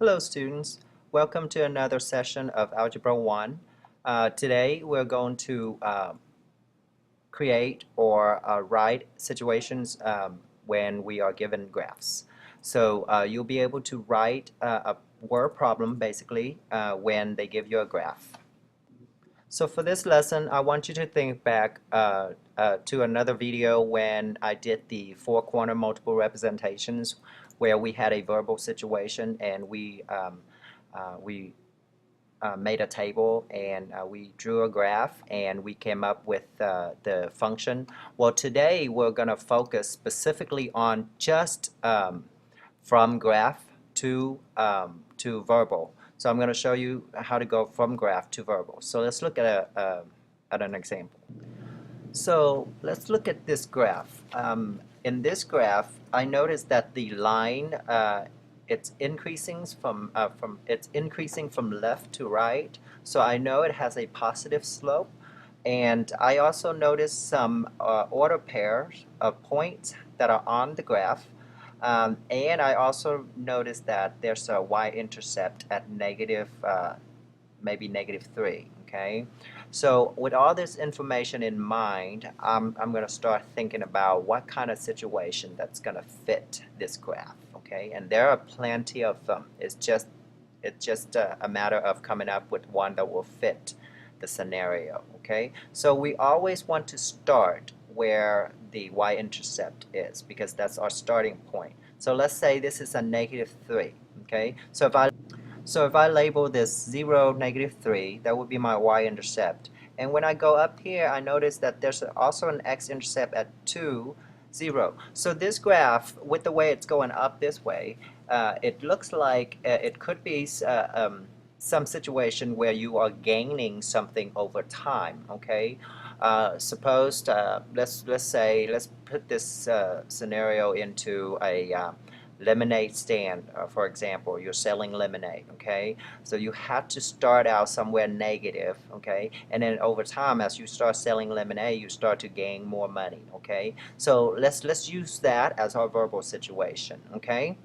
Hello students, welcome to another session of Algebra 1. Today we're going to create or write situations when we are given graphs. So you'll be able to write a word problem basically when they give you a graph. So for this lesson, I want you to think back to another video when I did the four-corner multiple representations where we had a verbal situation and we made a table and we drew a graph and we came up with the function. Well, today we're going to focus specifically on just from graph to verbal. So I'm going to show you how to go from graph to verbal. So let's look at an example. So let's look at this graph. In this graph, I noticed that the line it's increasing from left to right. So I know it has a positive slope, and I also noticed some order pairs of points that are on the graph. And I also noticed that there's a y-intercept at negative, maybe -3. Okay, so with all this information in mind, I'm going to start thinking about what kind of situation that's going to fit this graph. Okay, and there are plenty of them. It's just a matter of coming up with one that will fit the scenario. Okay, so we always want to start where the y-intercept is because that's our starting point. So let's say this is a -3. Okay, so if I label this 0, -3, that would be my y-intercept. And when I go up here, I notice that there's also an x-intercept at 2, 0. So this graph, with the way it's going up this way, it looks like it could be some situation where you are gaining something over time. Okay, suppose let's put this scenario into a lemonade stand, for example. You're selling lemonade. Okay, so you have to start out somewhere negative. Okay, and then over time, as you start selling lemonade, you start to gain more money. Okay, so let's use that as our verbal situation. Okay.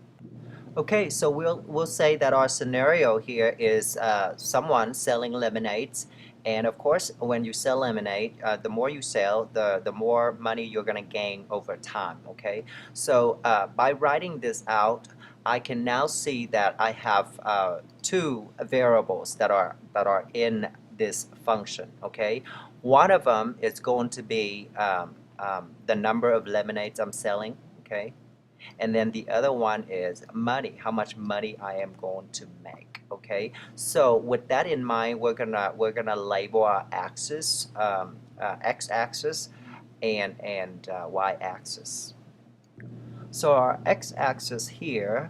Okay, so we'll say that our scenario here is someone selling lemonades, and of course, when you sell lemonade, the more you sell, the more money you're going to gain over time. Okay, so by writing this out, I can now see that I have two variables that are in this function. Okay, one of them is going to be the number of lemonades I'm selling. Okay, and then the other one is money, how much money I am going to make. Okay, so with that in mind, we're gonna label our axis, x-axis and y-axis. So our x-axis here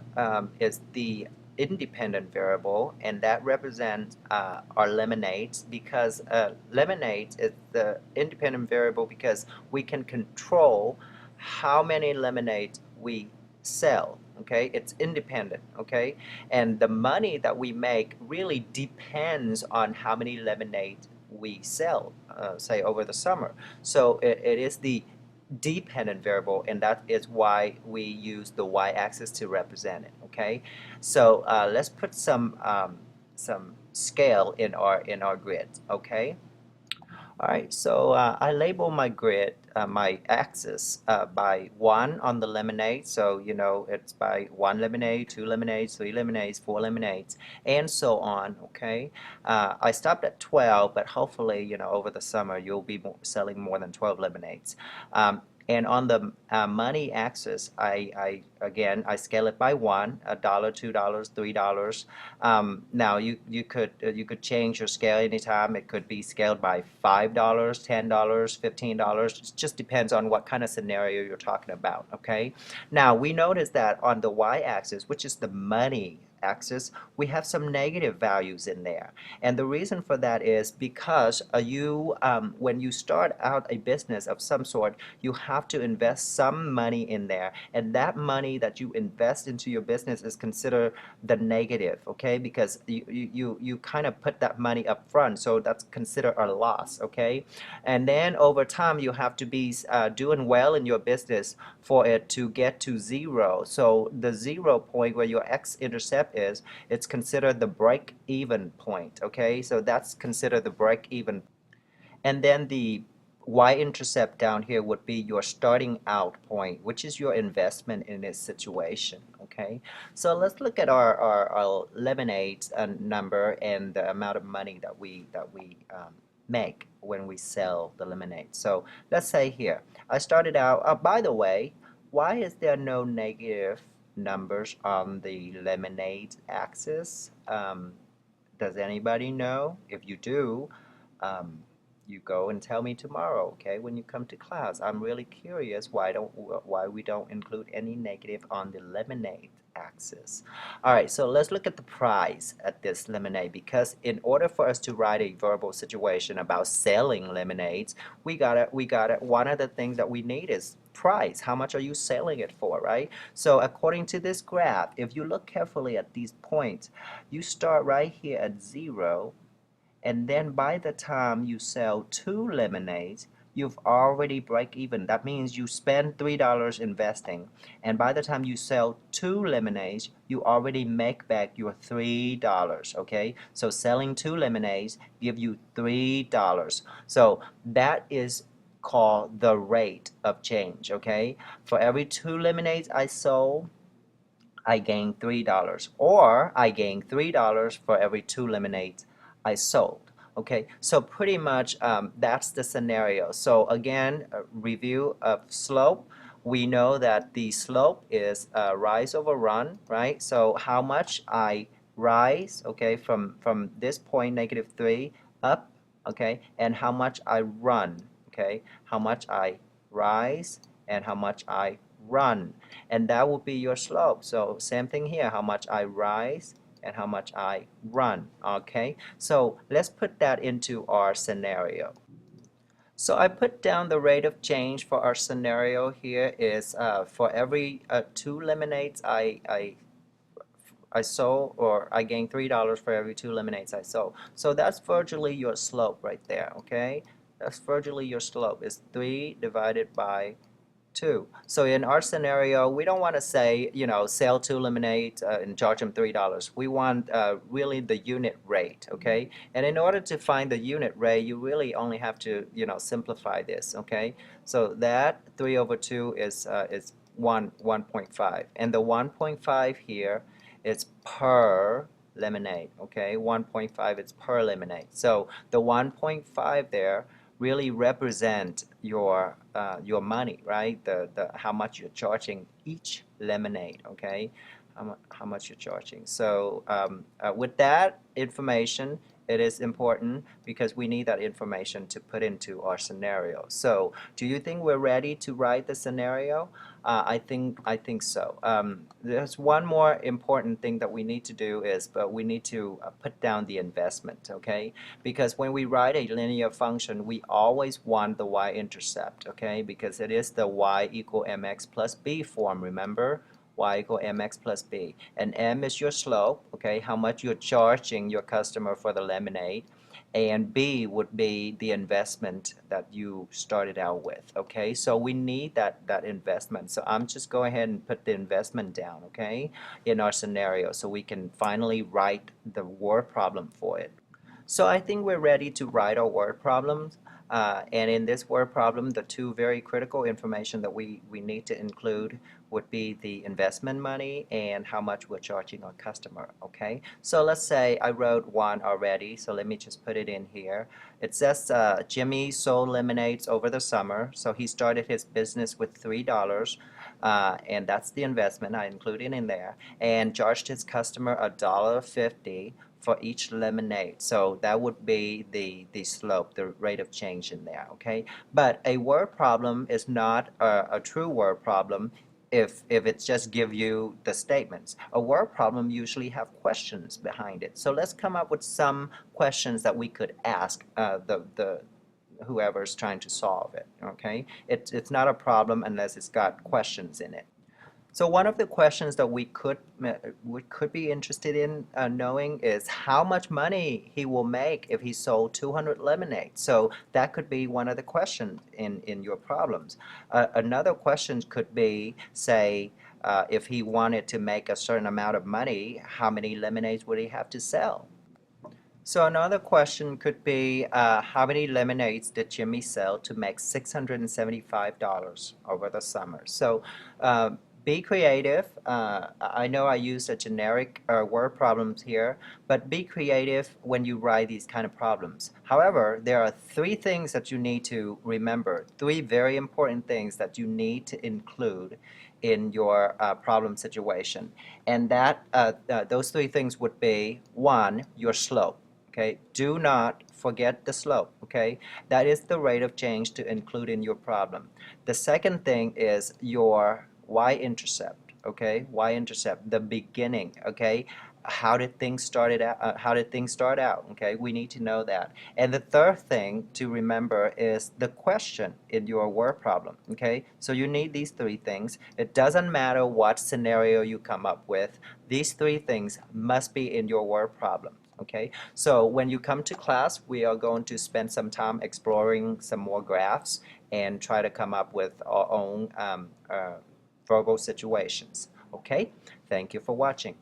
is the independent variable, and that represents our lemonades, because lemonades is the independent variable because we can control how many lemonades we sell. Okay, it's independent. Okay, and the money that we make really depends on how many lemonades we sell, say over the summer. So it is the dependent variable, and that is why we use the y-axis to represent it. Okay, so let's put some scale in our grid. Okay. Alright, so I label my grid, my axis, by 1 on the lemonade. So, you know, it's by 1 lemonade, 2 lemonades, 3 lemonades, 4 lemonades, and so on. Okay, I stopped at 12, but hopefully, you know, over the summer you'll be selling more than 12 lemonades. And on the money axis, I scale it by 1, $1, $2, $3. Now you could change your scale anytime. It could be scaled by $5, $10, $15. It just depends on what kind of scenario you're talking about. Okay. Now we notice that on the y-axis, which is the money axis, we have some negative values in there, and the reason for that is because when you start out a business of some sort, you have to invest some money in there, and that money that you invest into your business is considered the negative. Okay, because you kind of put that money up front, so that's considered a loss. Okay, and then over time you have to be doing well in your business for it to get to 0. So the 0 point where your x-intercept that is, it's considered the break-even point, okay? So that's considered the break-even. And then the y-intercept down here would be your starting out point, which is your investment in this situation, okay? So let's look at our lemonade number and the amount of money that we make when we sell the lemonade. So let's say here, I started out, by the way, why is there no negative numbers on the lemonade axis? Does anybody know? If you do, um, you go and tell me tomorrow, okay, when you come to class. I'm really curious why we don't include any negative on the lemonade axis. All right, so let's look at the price at this lemonade, because in order for us to write a verbal situation about selling lemonades, we gotta one of the things that we need is price. How much are you selling it for, right? So according to this graph, if you look carefully at these points, you start right here at 0, and then by the time you sell 2 lemonades, you've already break even. That means you spend $3 investing, and by the time you sell 2 lemonades, you already make back your $3, okay? So selling 2 lemonades give you $3. So that is called the rate of change, okay? For every 2 lemonades I sold, I gain $3, or I gain $3 for every 2 lemonades I sold. Okay, so pretty much that's the scenario. So again, a review of slope. We know that the slope is rise over run, right? So how much I rise, okay, from this point -3 up, okay, and how much I run, okay, how much I rise and how much I run, and that will be your slope. So same thing here, how much I rise and how much I run, okay? So let's put that into our scenario. So I put down the rate of change for our scenario here is for every 2 lemonades I sold, or I gain $3 for every 2 lemonades I sold. So that's virtually your slope right there, okay? That's virtually your slope. It's 3 divided by 2. So in our scenario, we don't want to say, you know, sell 2 lemonades and charge them $3. We want really the unit rate, okay? And in order to find the unit rate, you really only have to, you know, simplify this, okay? So that 3 over 2 is 1.5. And the 1.5 here is per lemonade, okay? 1.5 is per lemonade. So the 1.5 there really represent your money, right? The how much you're charging each lemonade, okay? How much you're charging. So with that information, it is important because we need that information to put into our scenario. So do you think we're ready to write the scenario? I think so. There's one more important thing that we need to do is, but we need to put down the investment, okay? Because when we write a linear function, we always want the y-intercept, okay? Because it is the y equal mx plus b form, remember? Y equal mx plus b. And m is your slope, okay? How much you're charging your customer for the lemonade. And b would be the investment that you started out with, okay? So we need that investment. So I'm just go ahead and put the investment down, okay, in our scenario, so we can finally write the word problem for it. So I think we're ready to write our word problems. And in this word problem, the two very critical information that we need to include would be the investment money and how much we're charging our customer, okay? So let's say I wrote one already, so let me just put it in here. It says Jimmy sold lemonades over the summer, so he started his business with $3, and that's the investment, I included in there, and charged his customer $1.50 for each lemonade. So that would be the slope, the rate of change in there, okay? But a word problem is not a true word problem if it's just give you the statements. A word problem usually have questions behind it. So let's come up with some questions that we could ask the whoever's trying to solve it, okay? It's not a problem unless it's got questions in it. So one of the questions that we could be interested in knowing is how much money he will make if he sold 200 lemonades. So that could be one of the questions in your problems. Another question could be, say, if he wanted to make a certain amount of money, how many lemonades would he have to sell? So another question could be, how many lemonades did Jimmy sell to make $675 over the summer? So be creative. I know I used a generic word problems here, but be creative when you write these kind of problems. However, there are three things that you need to remember, three very important things that you need to include in your problem situation. And those three things would be, one, your slope. Okay, do not forget the slope. Okay, that is the rate of change to include in your problem. The second thing is your y-intercept. Okay, y-intercept, the beginning. Okay, how did things started out? How did things start out? Okay, we need to know that. And the third thing to remember is the question in your word problem. Okay, so you need these three things. It doesn't matter what scenario you come up with. These three things must be in your word problem. Okay, so when you come to class, we are going to spend some time exploring some more graphs and try to come up with our own verbal situations. Okay, thank you for watching.